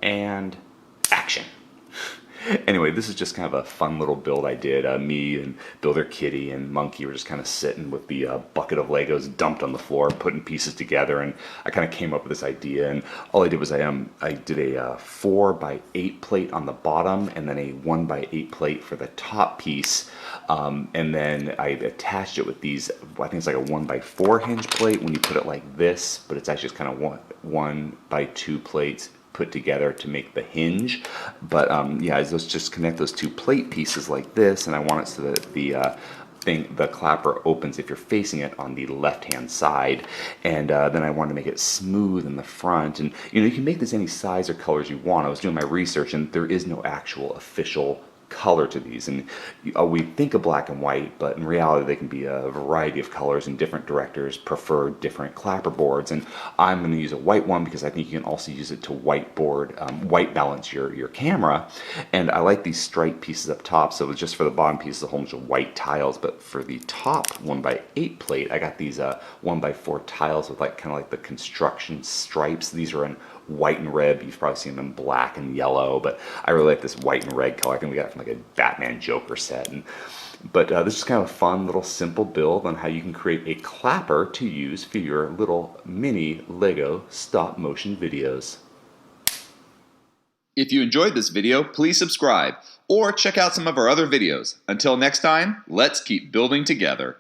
and action. Anyway, this is just kind of a fun little build I did. Me and Builder Kitty and Monkey were just kind of sitting with the bucket of Legos dumped on the floor, putting pieces together, and I kind of came up with this idea. And all I did was I did a 4x8 plate on the bottom, and then a 1x8 plate for the top piece, and then I attached it with these. I think it's like a 1x4 hinge plate when you put it like this, but it's actually just kind of 1x2 plates put together to make the hinge. But yeah, let's just connect those two plate pieces like this, and I want it so that the clapper opens if you're facing it on the left hand side. And then I want to make it smooth in the front, and you can make this any size or colors you want. I was doing my research, and there is no actual official color to these, and we think of black and white, but in reality they can be a variety of colors, and different directors prefer different clapperboards. And I'm going to use a white one because I think you can also use it to white balance your camera. And I like these striped pieces up top, so just for the bottom piece, a whole bunch of white tiles, but for the top 1x8 plate, I got these 1x4 tiles with kind of like the construction stripes. These are in white and red, but you've probably seen them in black and yellow, but I really like this white and red color. I think we got it from like a Batman Joker set. But this is kind of a fun little simple build on how you can create a clapper to use for your little mini LEGO stop motion videos. If you enjoyed this video, please subscribe or check out some of our other videos. Until next time, let's keep building together.